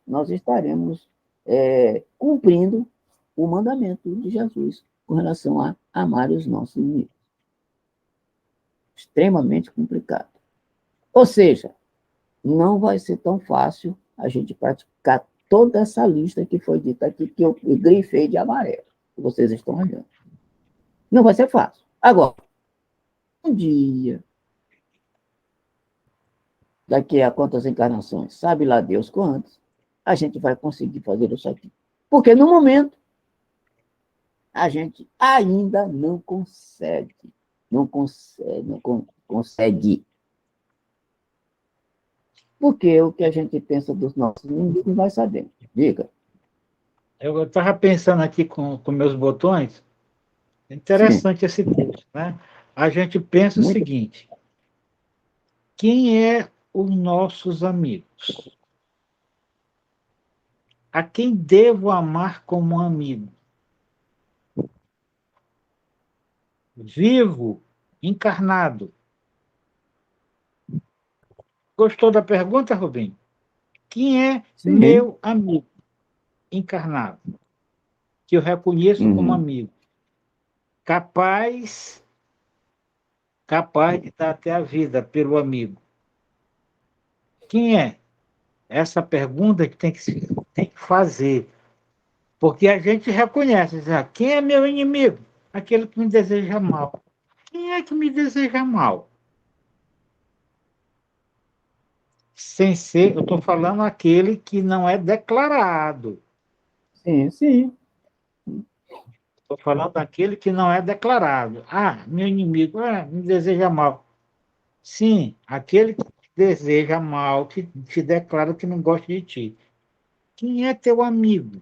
cumprindo o mandamento de Jesus com relação a amar os nossos inimigos. Extremamente complicado. Ou seja, não vai ser tão fácil a gente praticar toda essa lista que foi dita aqui, que eu grifei de amarelo, que vocês estão olhando. Não vai ser fácil. Agora, um dia, daqui a quantas encarnações, sabe lá Deus quantas, a gente vai conseguir fazer isso aqui. Porque no momento, a gente ainda não consegue. Não consegue. Porque o que a gente pensa dos nossos inimigos não vai saber. Diga. Eu estava pensando aqui com meus botões. Interessante Sim. Esse texto, né? A gente pensa o seguinte: quem é os nossos amigos? A quem devo amar como amigo? Vivo, encarnado. Gostou da pergunta, Rubinho? Quem é Sim. meu amigo encarnado? Que eu reconheço como amigo. Capaz de dar até a vida pelo amigo. Quem é? Essa pergunta que tem que fazer. Porque a gente reconhece, quem é meu inimigo? Aquele que me deseja mal. Quem é que me deseja mal? Sem ser, eu estou falando aquele que não é declarado. Sim, sim. Estou falando daquele que não é declarado. Meu inimigo, me deseja mal. Sim, aquele que te deseja mal, que te declara que não gosta de ti. Quem é teu amigo?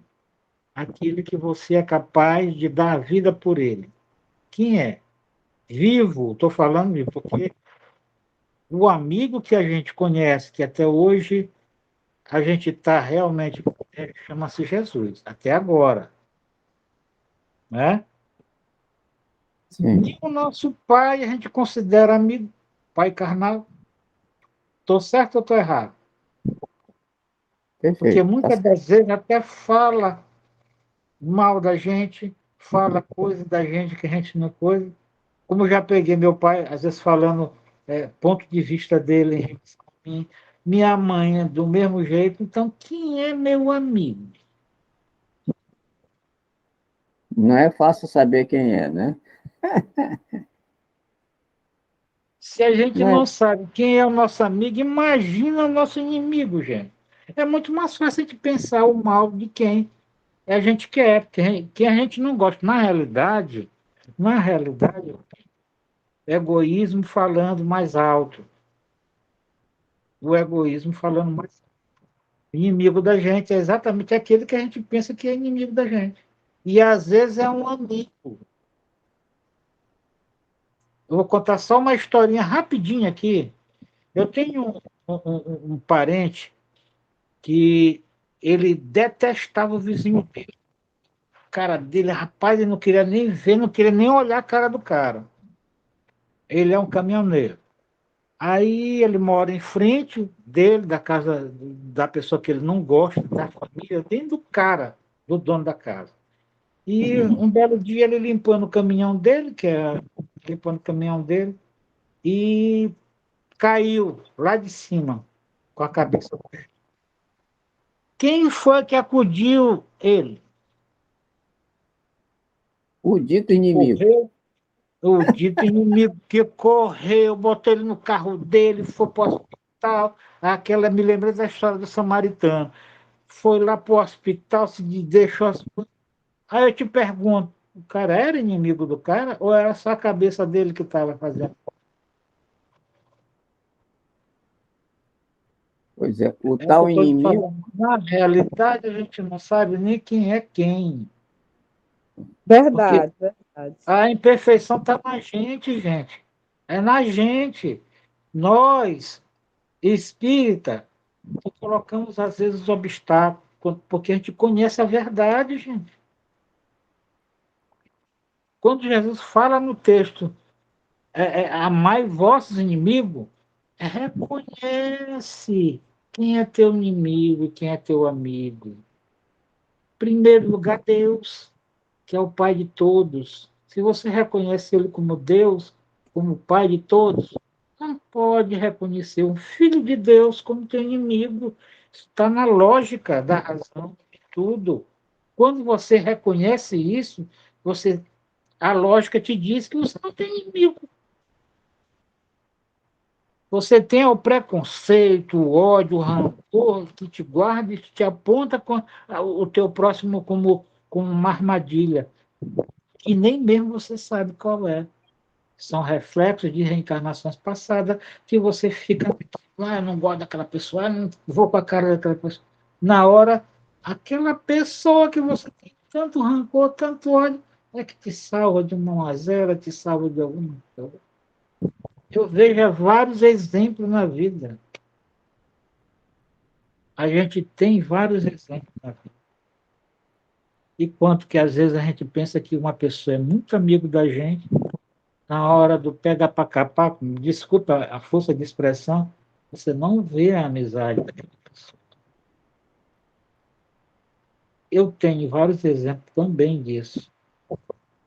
Aquele que você é capaz de dar a vida por ele. Quem é? Vivo, estou falando vivo, porque o amigo que a gente conhece, que até hoje a gente está realmente, chama-se Jesus, até agora. Né? Sim. E o nosso pai a gente considera amigo, pai carnal. Estou certo ou estou errado? Perfeito. Porque muitas das vezes até fala mal da gente, fala coisas da gente que a gente não coisa. Como eu já peguei meu pai, às vezes falando ponto de vista dele em relação a mim, minha mãe do mesmo jeito. Então, quem é meu amigo? Não é fácil saber quem é, né? Se a gente Não é... não sabe quem é o nosso amigo, imagina o nosso inimigo, gente. É muito mais fácil de pensar o mal de quem a gente quer, quem a gente não gosta. Na realidade, egoísmo falando mais alto. O egoísmo falando mais alto. Inimigo da gente é exatamente aquele que a gente pensa que é inimigo da gente. E às vezes é um amigo. Eu vou contar só uma historinha rapidinho aqui. Eu tenho um parente que ele detestava o vizinho dele. A cara dele, rapaz, ele não queria nem ver, não queria nem olhar a cara do cara. Ele é um caminhoneiro. Aí ele mora em frente dele, da casa da pessoa que ele não gosta, da família, dentro do cara, do dono da casa. E um belo dia ele limpando o caminhão dele, limpando o caminhão dele, e caiu lá de cima, com a cabeça. Quem foi que acudiu ele? O dito inimigo. Correu, o dito inimigo que correu, botou ele no carro dele, foi para o hospital. Aquela me lembra da história do samaritano. Foi lá para o hospital, se deixou. Aí eu te pergunto, o cara era inimigo do cara ou era só a cabeça dele que estava fazendo? Pois é, o É o que eu tal estou te inimigo, falando. Na realidade, a gente não sabe nem quem é quem. Porque Verdade, verdade. a imperfeição está na gente, gente. É na gente. Nós, espírita, colocamos às vezes obstáculos, porque a gente conhece a verdade, gente. Quando Jesus fala no texto, amai vossos inimigos, reconhece quem é teu inimigo e quem é teu amigo. Em primeiro lugar, Deus, que é o Pai de todos. Se você reconhece Ele como Deus, como Pai de todos, não pode reconhecer um filho de Deus como teu inimigo. Está na lógica da razão de tudo. Quando você reconhece isso, a lógica te diz que você não tem inimigo. Você tem o preconceito, o ódio, o rancor que te guarda e te aponta com o teu próximo como uma armadilha, que nem mesmo você sabe qual é. São reflexos de reencarnações passadas que você fica, eu não gosto daquela pessoa, não vou com a cara daquela pessoa. Na hora, aquela pessoa que você tem tanto rancor, tanto ódio, é que te salva de uma mazela, te salva de alguma coisa. Eu vejo vários exemplos na vida. A gente tem vários exemplos na vida. E quanto que às vezes a gente pensa que uma pessoa é muito amigo da gente, na hora do pega para capar, desculpa a força de expressão, você não vê a amizade daquela pessoa. Eu tenho vários exemplos também disso.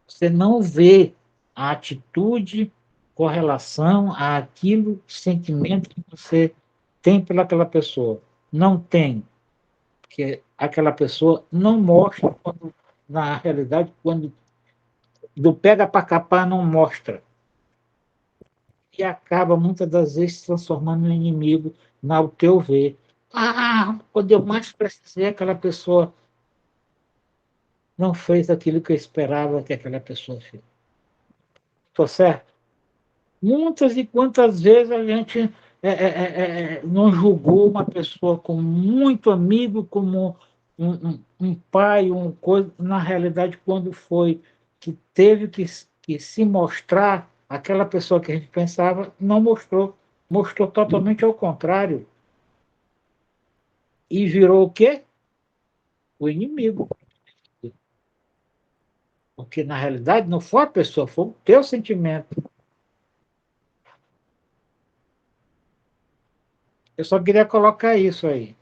Você não vê a atitude com relação àquilo, sentimento que você tem pelaquela pessoa. Não tem. Porque aquela pessoa não mostra, na realidade, quando do pega para capar, não mostra. E acaba, muitas das vezes, se transformando no inimigo, ao teu ver. Quando eu mais precisei, aquela pessoa não fez aquilo que eu esperava que aquela pessoa fez. Estou certo? Muitas e quantas vezes a gente não julgou uma pessoa como muito amigo, como um pai, coisa, na realidade, quando foi que teve que se mostrar, aquela pessoa que a gente pensava, não mostrou. Mostrou totalmente ao contrário. E virou o quê? O inimigo. Porque, na realidade, não foi a pessoa, foi o teu sentimento. Eu só queria colocar isso aí.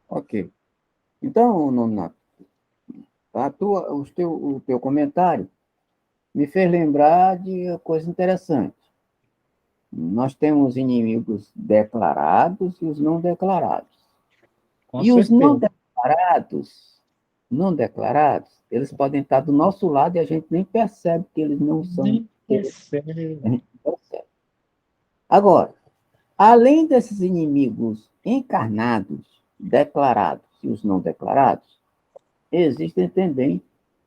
ok. Então, Nonato, o teu comentário me fez lembrar de uma coisa interessante. Nós temos inimigos declarados e os não declarados. Com E os não certeza. declarados, não declarados, eles podem estar do nosso lado e a gente nem percebe que eles não são. Nem A percebe. gente não percebe. Agora, além desses inimigos encarnados, declarados e os não declarados, existem também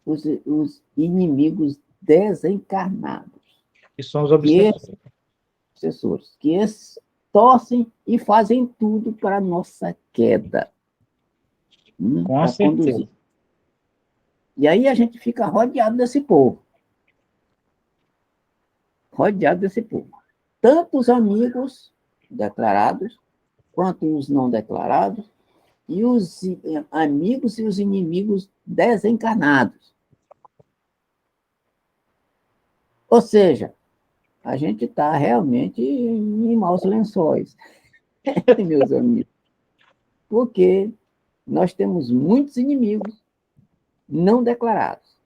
os inimigos desencarnados, Que são os que obsessores. obsessores, que esses torcem e fazem tudo para a nossa queda, Com para conduzir. certeza. E aí a gente fica rodeado desse povo. Rodeado desse povo. Tanto os amigos declarados, quanto os não declarados, e os amigos e os inimigos desencarnados. Ou seja, a gente está realmente em maus lençóis, meus amigos, porque nós temos muitos inimigos não declarados.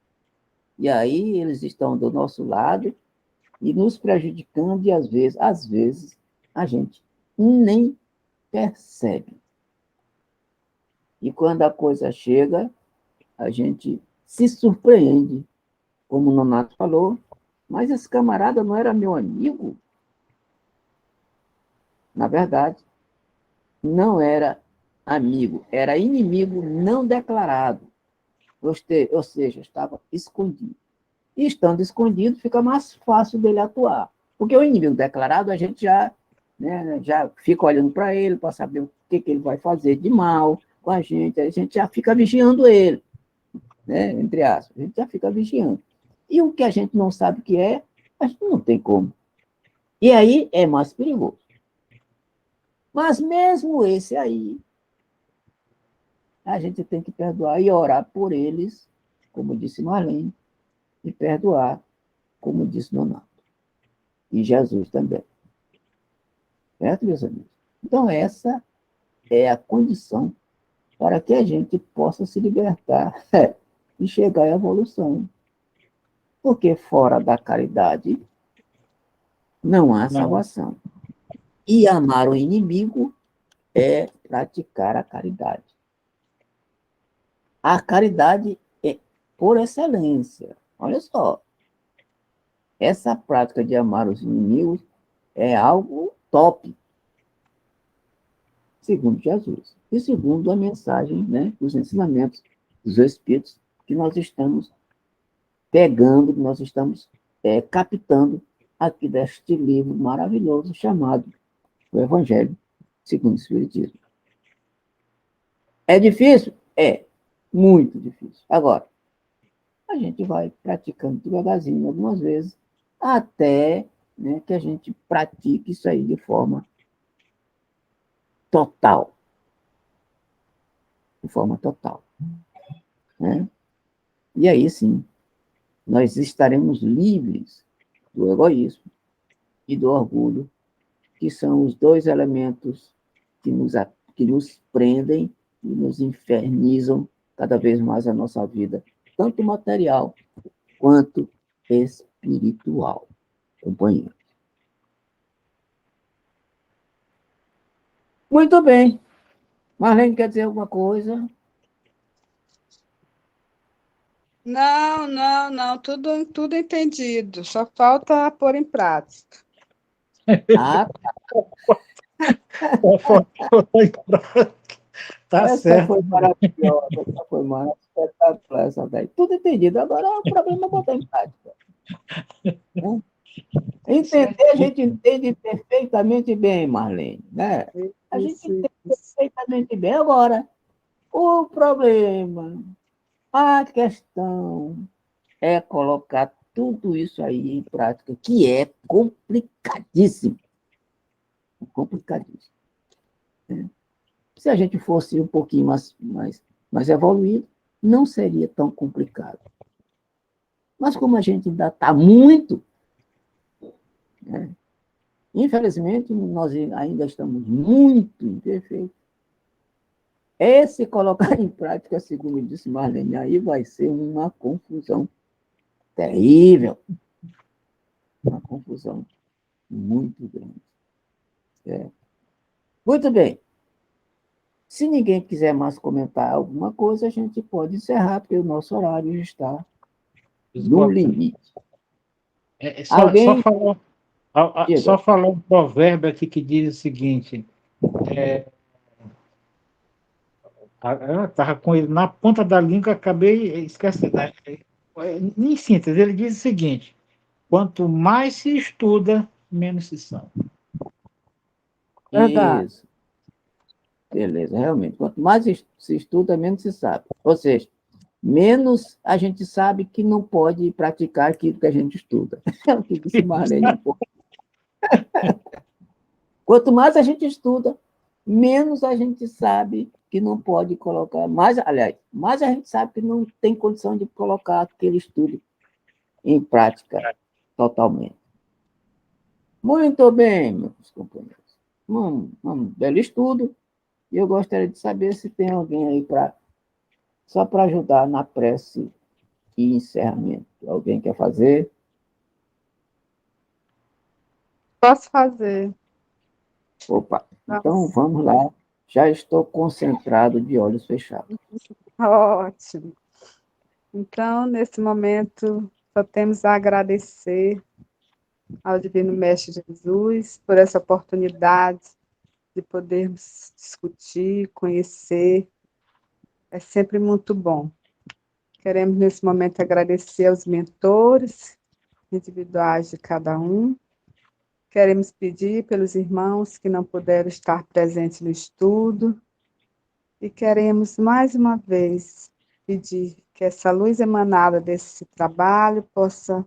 E aí eles estão do nosso lado e nos prejudicando, e às vezes a gente nem percebe. E quando a coisa chega, a gente se surpreende, como o Nonato falou, mas esse camarada não era meu amigo? Na verdade, não era amigo, era inimigo não declarado, ou seja, estava escondido. E estando escondido, fica mais fácil dele atuar. Porque o inimigo declarado, a gente já fica olhando para ele, para saber o que ele vai fazer de mal com a gente já fica vigiando ele, né? Entre aspas, a gente já fica vigiando. E o que a gente não sabe o que é, a gente não tem como. E aí é mais perigoso. Mas mesmo esse aí, a gente tem que perdoar e orar por eles, como disse Marlene, e perdoar, como disse Nonato. E Jesus também. Certo, meus amigos? Então, essa é a condição para que a gente possa se libertar e chegar à evolução. Porque fora da caridade não há Não. salvação. E amar o inimigo é praticar a caridade. A caridade é por excelência. Olha só, essa prática de amar os inimigos é algo top, segundo Jesus. E segundo a mensagem, né, os ensinamentos dos Espíritos que nós estamos pegando, que nós estamos captando aqui deste livro maravilhoso chamado O Evangelho segundo o Espiritismo. É difícil? É. Muito difícil. Agora, a gente vai praticando devagarzinho, algumas vezes, até, né, que a gente pratique isso aí de forma total. De forma total. Né? E aí, sim, nós estaremos livres do egoísmo e do orgulho, que são os dois elementos que nos prendem e nos infernizam cada vez mais a nossa vida, tanto material quanto espiritual, companheiro. Muito bem. Marlene, quer dizer alguma coisa? Não, não, não, tudo entendido. Só falta pôr em prática. Ah, Tá essa certo. foi maravilhosa, essa foi maravilhosa, espetacular essa daí. Tudo entendido. Agora o problema é botar em prática. Né? Entender, a gente entende perfeitamente bem, Marlene. Né? A gente entende Isso. perfeitamente bem. Agora, o problema, a questão é colocar tudo isso aí em prática, que é complicadíssimo. Complicadíssimo. Né? Se a gente fosse um pouquinho mais evoluído, não seria tão complicado. Mas como a gente ainda está muito, né? Infelizmente, nós ainda estamos muito imperfeitos. Esse colocar em prática, segundo disse Marlene, aí vai ser uma confusão terrível. Uma confusão muito grande. É. Muito bem. Se ninguém quiser mais comentar alguma coisa, a gente pode encerrar, porque o nosso horário já está no Esgota. limite. Só Alguém? só Diga. falar um provérbio aqui que diz o seguinte: eu estava com ele na ponta da língua, acabei esquecendo. Em síntese, ele diz o seguinte: quanto mais se estuda, menos se sabe. Verdade. Isso. Beleza, realmente. Quanto mais se estuda, menos se sabe. Ou seja, menos a gente sabe que não pode praticar aquilo que a gente estuda. É o que disse Marlene um pouco. Quanto mais a gente estuda, menos a gente sabe que não pode colocar. Mais, aliás, mais a gente sabe que não tem condição de colocar aquele estudo em prática totalmente. Muito bem, meus companheiros. Um belo estudo. E eu gostaria de saber se tem alguém aí só para ajudar na prece e encerramento. Alguém quer fazer? Posso fazer. Opa, então Nossa, vamos lá. Já estou concentrado de olhos fechados. ótimo. Então, nesse momento, só temos a agradecer ao Divino Mestre Jesus por essa oportunidade de podermos discutir, conhecer. É sempre muito bom. Queremos, nesse momento, agradecer aos mentores individuais de cada um. Queremos pedir pelos irmãos que não puderam estar presentes no estudo. E queremos, mais uma vez, pedir que essa luz emanada desse trabalho possa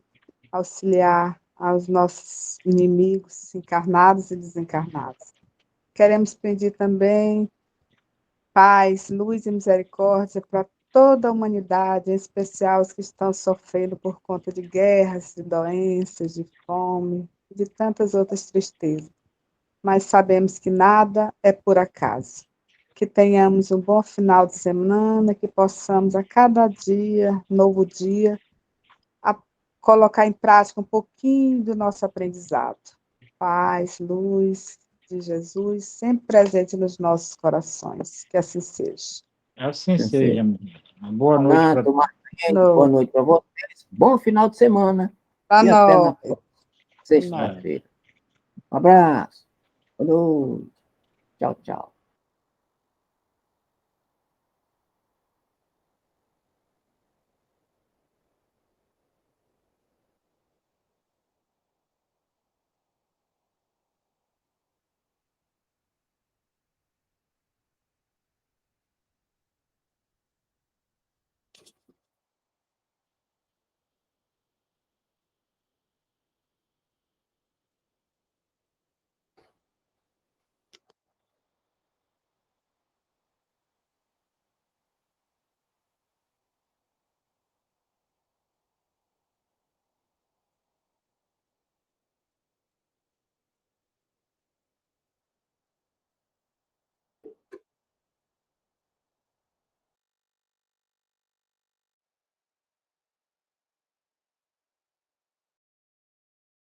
auxiliar aos nossos inimigos encarnados e desencarnados. Queremos pedir também paz, luz e misericórdia para toda a humanidade, em especial os que estão sofrendo por conta de guerras, de doenças, de fome, de tantas outras tristezas. Mas sabemos que nada é por acaso. Que tenhamos um bom final de semana, que possamos a cada dia, novo dia, colocar em prática um pouquinho do nosso aprendizado. Paz, luz de Jesus, sempre presente nos nossos corações. Que assim seja. Assim seja. Uma boa noite para Renato, todos. Marlene, boa noite para vocês. Bom final de semana Boa e até na noite. próxima sexta-feira. Um abraço. Boa noite. Tchau, tchau.